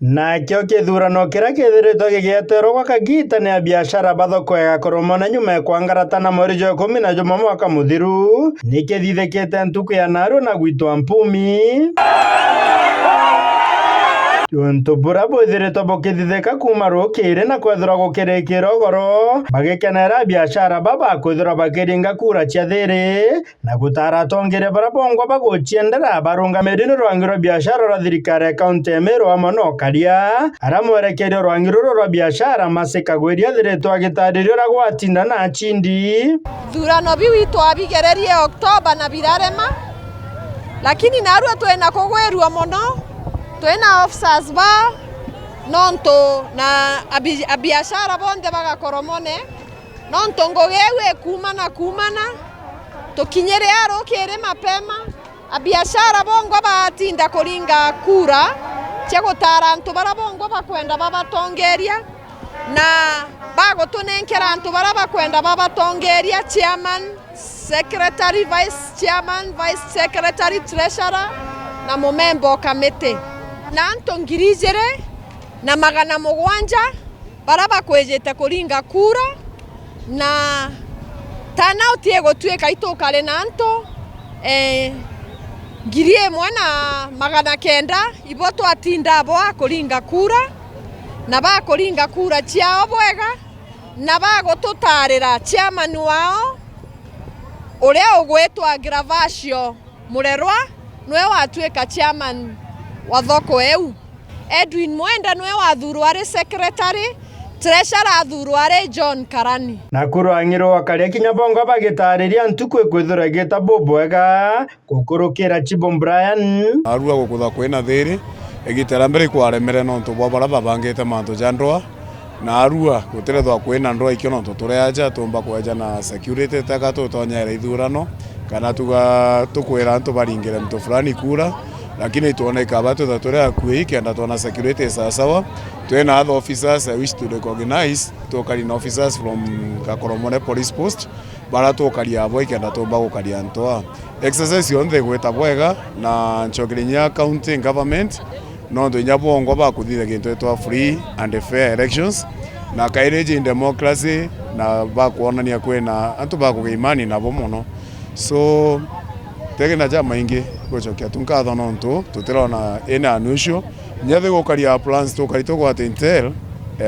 Nakio githurano kiria kithiritwo gigieterwo gwa kagita ya biashara bathoko ya Koromone nyuma kwangaratana mweri wa 11 mwaka muthiru nikithithikite ntuku ya naru na gwitwa mpumi untu bura bwithiritwo bukithithika kuma rukiri na kwethirwa gukirikira ugoro bagikenera biashara baba kwithirwa bakiringa kura cia thiri na gutara atongire bara bongwa baguchiendera barungamiri ni rwangi rwa biashara rwa thirikari ya kaunti ya Meru amwe na Ukaria aria mwerekeire rwangi ruru rwa biashara masikagwiria thiritwo agitaririo ria gwatinda na achindi thurano biu twabigererie Oktoba na birarema lakini narua twena kugwirwa muno twena officers ba nonto na biashara bonde baga Koromone nonto ngogewe kumana tukinyere aro kere mapema biashara bongo batinda kuringa kura cia gutara antu bara bongo bakwenda babatongeria na bagotunenkera antu bara bakwenda babatongeria chairman secretary vice chairman vice secretary treasurer na momembo committee na anto ngirijere na magana mugwanja bara bakwejete kuringa kura na tana utie gotweka itukare na anto ngirie mwana magana kenda ibo twatinda abo akuringa kura na bakuringa kura ciao bwega na bagotutarira chairman wao uria ugwetwa Gravasio Murerwa nwe watweka chairman wa thoko eu Edwin Mwenda nwe wathurwa ari secretary treasurer athurwa ari John Karani na kurwangirwo akaria kinya bongo bagitariria ntuku kwithira gita bobwega gukurukira Chibo Brian arua gukutha kwina thiri egitera mbere kwaremere nonto bwabara babangite manto jandwa na arua gutirethwa kwina ndwa ikio nonto tureaja tumba kweja na security taka tutonyera ithurano kana tukwira antu baringire mtu fulani kura lakini tuoneka batu thaturea kui kenda tuona security sawa twena other officers I wish to recognize tukari officers from Koromone police post bara tukari abo kenda tumba gukaria ntoa exercise yonde gweta bwega na nchokirinya county government no ndo nyabongo bakuthire gintu etwa free and fair elections na kaireje in democracy na bakuonania kwena antu bakugeimani nabo muno so tegena jama ingi gochokia tunkatho nonto tutirona ina anusho nyathe gukaria plans tukarito kwa intel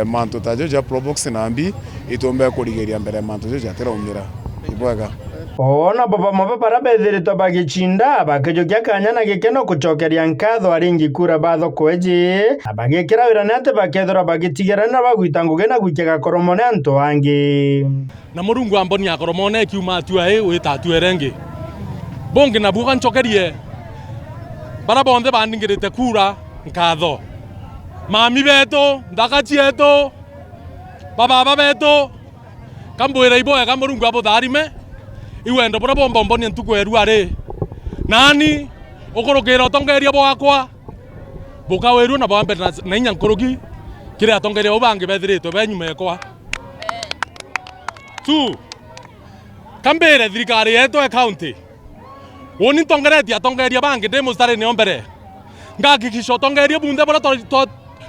manto tajo ja probox nambi itombe kurigeria mbere manto jo atiraumira ibwega ona baba mabara bethiritwo bagichinda bakijukia kanya na gikeno gucokeria nkatho aringi kura bathoko eji abagikira wira nate bakethora bagitigera na bagwita nguge na gwikega Koromone anto angi na murungu amboni ya Koromone kiuma tuae wita tuerengi bonge na buga nchokerie bara bonde bandingirite kura nkatho mami beto ndakachi eto baba beto kambwira iboya kamurungu abo tharime iwendo bora bomboni ntuku eru ari nani ukurukira utongeria bwakwa buka weru na bambe na inya nkurugi kire atongeria ubange bethirito benyume ekwa tu kambere thirikari yetu e county woni tongeretia atongeria bange ndemo stare ne ombere ngakikisho tongeria bunde bora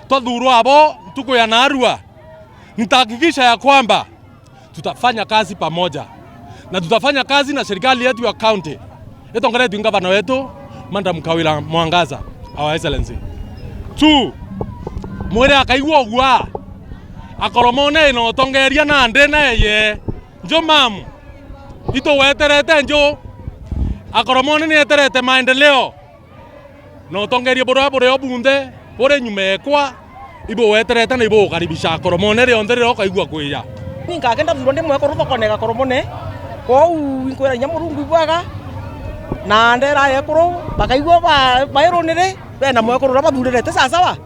twathurwa abo ntuku ya narua nitahakikisha ya kwamba tutafanya kazi pamoja na tutafanya kazi na serikali yetu ya county etongeretu ngavana wetu Madam Kawira Mwangaza our excellency tu mwere akaigwa ogwa Akoromone no tongeria na nde na ye njo mamu ito weterete njo Akoromone ni eterete maendeleo no tongeria bora bunde bore nyume kwa ibo weterete na ibo karibisha Akoromone ri ondere okaigwa kuya ninga kenda thuronde mwe koruthoko nega Koromone kou inkwira nyamurungu ibwaga na ndera yekuru bakaigwa bairunire bena mwe kurura bathurire sawa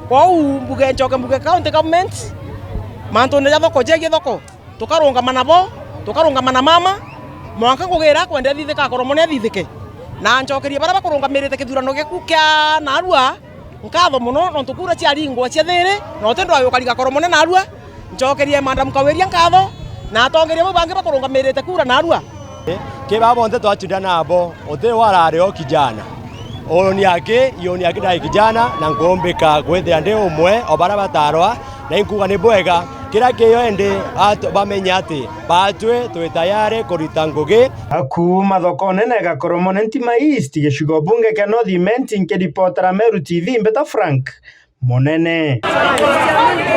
kou mbuge nchoke mbuge county government manto ne thoko jege thoko tukarungama nabo tukarungama na mama mwanka kugira kwende thithika Koromone thithike na nchokerie bara bakurungamirite kithurano giku kia narua nkatho muno no tukura cia ringwa cia thiri no tendo ayo kariga Koromone narua nchokerie Madam Kawira nkatho na atongeria bo bange bakurungamirite kura narua ke babonte twachida nabo ote warare o kijana Oni yake dai kijana na ngombeka gwethira ndi umwe obara batarwa na inkuga ni bwega kira kiyo ende bamenya ati batwe twi tayari kurita ngugi akuma thokone na Gakoromo Ntima East gicigo bunge kia North Imenti nkiripotera Meru TV Mbeta Frank Monene.